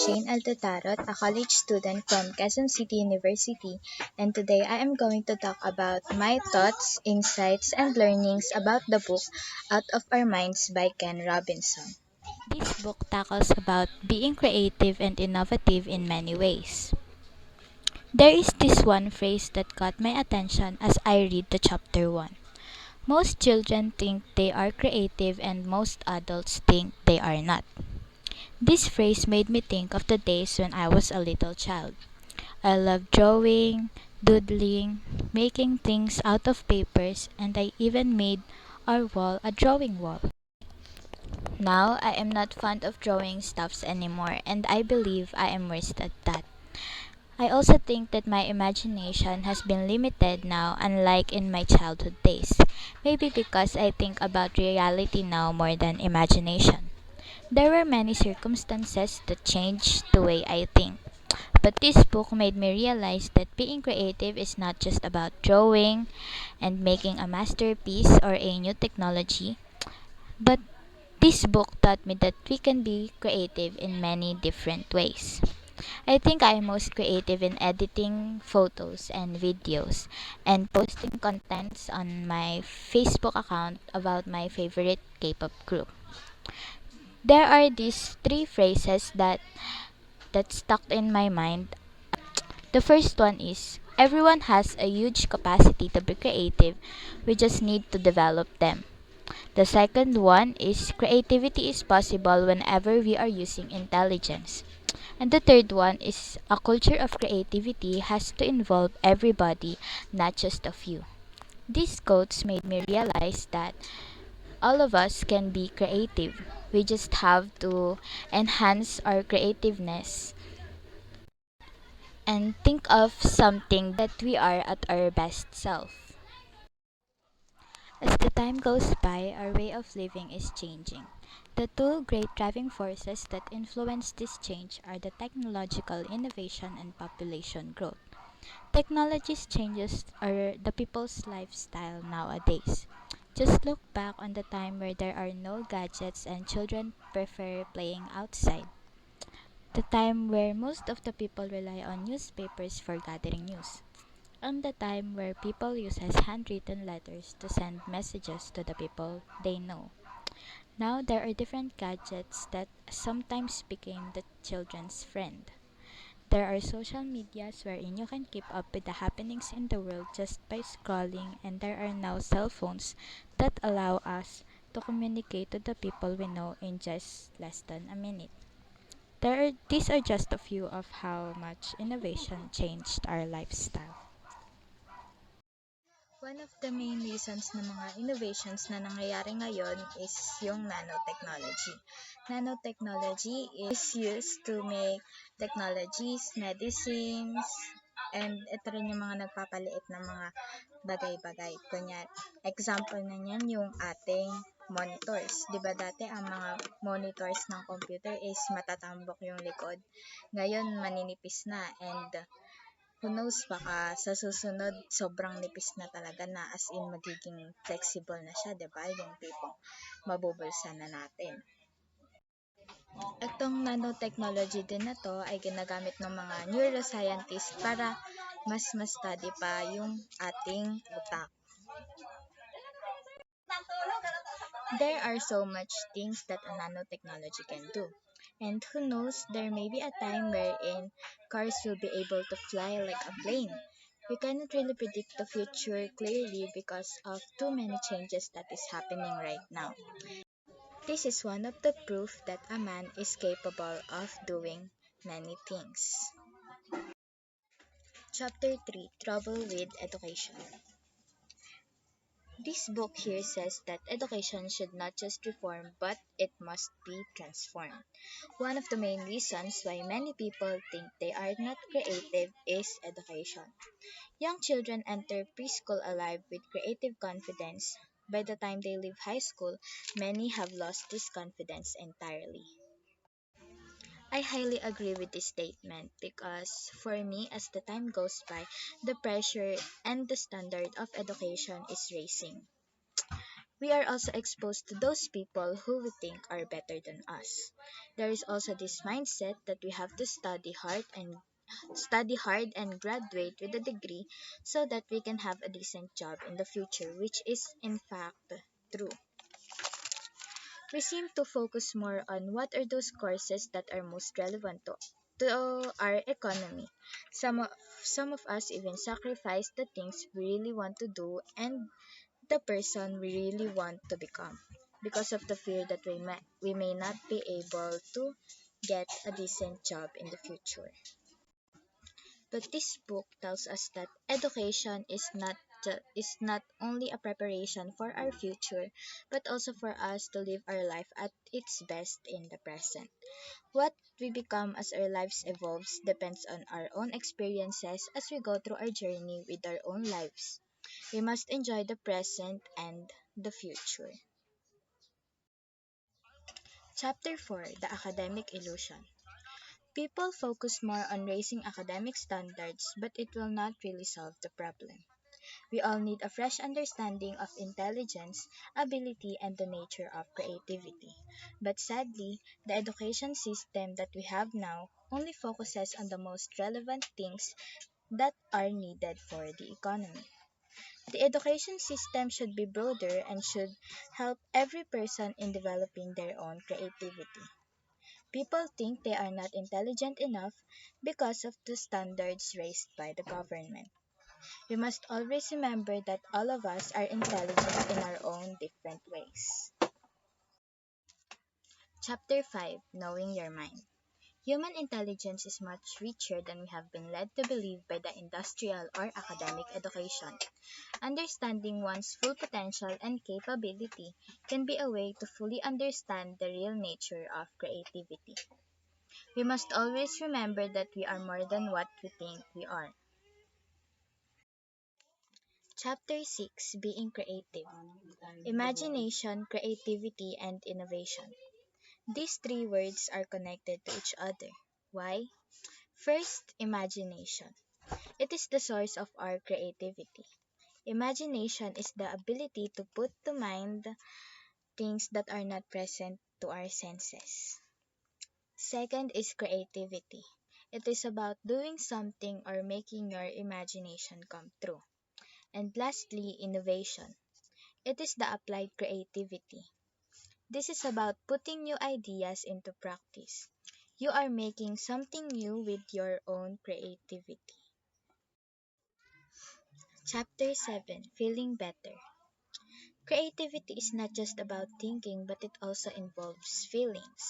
Dotarot, a college student from Quezon City University, and today I am going to talk about my thoughts, insights, and learnings about the book Out of Our Minds by Ken Robinson. This book tackles about being creative and innovative in many ways. There is this one phrase that caught my attention as I read the chapter 1. Most children think they are creative and most adults think they are not. This phrase made me think of the days when I was a little child. I loved drawing, doodling, making things out of papers, and I even made our wall a drawing wall. Now, I am not fond of drawing stuffs anymore, and I believe I am worse at that. I also think that my imagination has been limited now, unlike in my childhood days. Maybe because I think about reality now more than imagination. There were many circumstances that changed the way I think. But this book made me realize that being creative is not just about drawing and making a masterpiece or a new technology, but this book taught me that we can be creative in many different ways. I think I am most creative in editing photos and videos and posting contents on my Facebook account about my favorite K-pop group. There are these three phrases that stuck in my mind. The first one is everyone has a huge capacity to be creative. We just need to develop them. The second one is creativity is possible whenever we are using intelligence. And the third one is a culture of creativity has to involve everybody, not just a few. These quotes made me realize that all of us can be creative. We just have to enhance our creativeness and think of something that we are at our best self. As the time goes by, our way of living is changing. The two great driving forces that influence this change are the technological innovation and population growth. Technology's changes are the people's lifestyle nowadays. Just look back on the time where there are no gadgets and children prefer playing outside. The time where most of the people rely on newspapers for gathering news. And the time where people uses handwritten letters to send messages to the people they know. Now there are different gadgets that sometimes became the children's friend. There are social medias wherein you can keep up with the happenings in the world just by scrolling, and there are now cell phones that allow us to communicate to the people we know in just less than a minute. These are just a few of how much innovation changed our lifestyle. One of the main reasons ng mga innovations na nangyayari ngayon is yung nanotechnology. Nanotechnology is used to make technologies, medicines, and ito rin yung mga nagpapaliit ng mga bagay-bagay. Kunyari, example na niyan yung ating monitors. Di ba dati ang mga monitors ng computer is matatambok yung likod. Ngayon, maninipis na and who knows, baka sa susunod, sobrang nipis na talaga na as in magiging flexible na siya, di ba? Yung tipong mabubulsa na natin. Itong nanotechnology din na to ay ginagamit ng mga neuroscientists para mas study pa yung ating utak. There are so much things that a nanotechnology can do. And who knows, there may be a time wherein cars will be able to fly like a plane. We cannot really predict the future clearly because of too many changes that is happening right now. This is one of the proof that a man is capable of doing many things. Chapter 3, Trouble with Education. This book here says that education should not just reform, but it must be transformed. One of the main reasons why many people think they are not creative is education. Young children enter preschool alive with creative confidence. By the time they leave high school, many have lost this confidence entirely. I highly agree with this statement because for me, as the time goes by, the pressure and the standard of education is raising. We are also exposed to those people who we think are better than us. There is also this mindset that we have to study hard and graduate with a degree so that we can have a decent job in the future, which is in fact true. We seem to focus more on what are those courses that are most relevant to our economy. Some of us even sacrifice the things we really want to do and the person we really want to become because of the fear that we may not be able to get a decent job in the future. But this book tells us that education is not only a preparation for our future, but also for us to live our life at its best in the present. What we become as our lives evolves depends on our own experiences as we go through our journey with our own lives. We must enjoy the present and the future. Chapter 4: The Academic Illusion. People focus more on raising academic standards, but it will not really solve the problem. We all need a fresh understanding of intelligence, ability, and the nature of creativity. But sadly, the education system that we have now only focuses on the most relevant things that are needed for the economy. The education system should be broader and should help every person in developing their own creativity. People think they are not intelligent enough because of the standards raised by the government. We must always remember that all of us are intelligent in our own different ways. Chapter 5: Knowing Your Mind. Human intelligence is much richer than we have been led to believe by the industrial or academic education. Understanding one's full potential and capability can be a way to fully understand the real nature of creativity. We must always remember that we are more than what we think we are. Chapter 6: Being Creative. Imagination, Creativity, and Innovation. These three words are connected to each other. Why? First, imagination. It is the source of our creativity. Imagination is the ability to put to mind things that are not present to our senses. Second is creativity. It is about doing something or making your imagination come true. And lastly, innovation. It is the applied creativity. This is about putting new ideas into practice. You are making something new with your own creativity. Chapter 7: Feeling Better. Creativity is not just about thinking but it also involves feelings.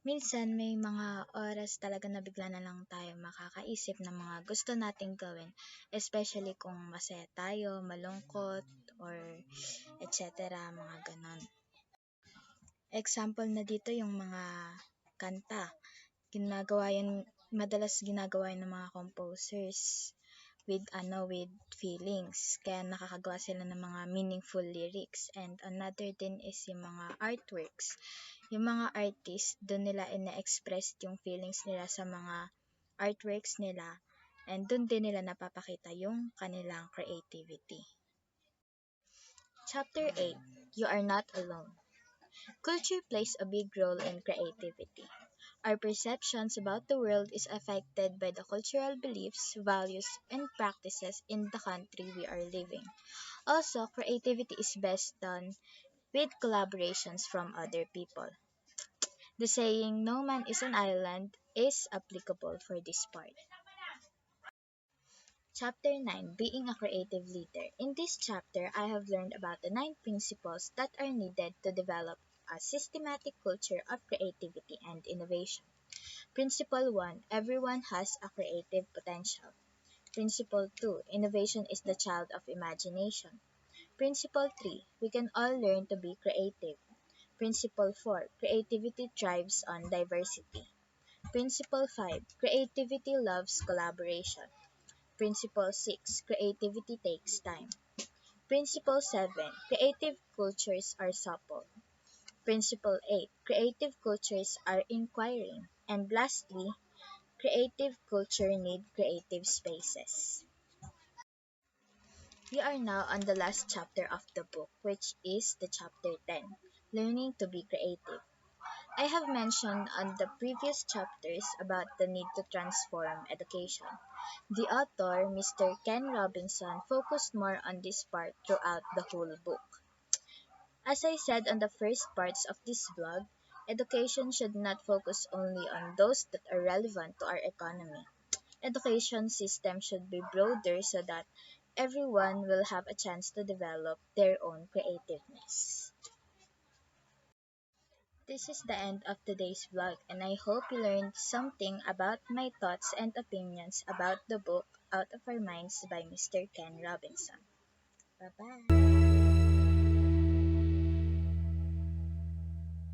Minsan may mga oras talaga na bigla na lang tayo makakaisip ng mga gusto nating gawin, especially kung masaya tayo, malungkot, or etc. mga ganon. Example na dito yung mga kanta. Madalas ginagawa yun ng mga composers with feelings. Kaya nakakagawa sila ng mga meaningful lyrics. And another din is yung mga artworks. Yung mga artists, doon nila ina-express yung feelings nila sa mga artworks nila. And doon din nila napapakita yung kanilang creativity. Chapter 8: You Are Not Alone. Culture plays a big role in creativity. Our perceptions about the world is affected by the cultural beliefs, values, and practices in the country we are living. Also, creativity is best done with collaborations from other people. The saying, "no man is an island," is applicable for this part. Chapter 9: Being a Creative Leader. In this chapter, I have learned about the 9 principles that are needed to develop a systematic culture of creativity and innovation. Principle 1: Everyone has a creative potential. Principle 2: Innovation is the child of imagination. Principle 3: We can all learn to be creative. Principle 4: Creativity thrives on diversity. Principle 5: Creativity loves collaboration. Principle 6: Creativity takes time. Principle 7: Creative cultures are supple. Principle 8: Creative cultures are inquiring. And lastly, creative culture need creative spaces. We are now on the last chapter of the book, which is the chapter 10, Learning to be Creative. I have mentioned on the previous chapters about the need to transform education. The author, Mr. Ken Robinson, focused more on this part throughout the whole book. As I said on the first parts of this vlog, education should not focus only on those that are relevant to our economy. Education system should be broader so that everyone will have a chance to develop their own creativeness. This is the end of today's vlog, and I hope you learned something about my thoughts and opinions about the book Out of Our Minds by Mr. Ken Robinson. Bye bye.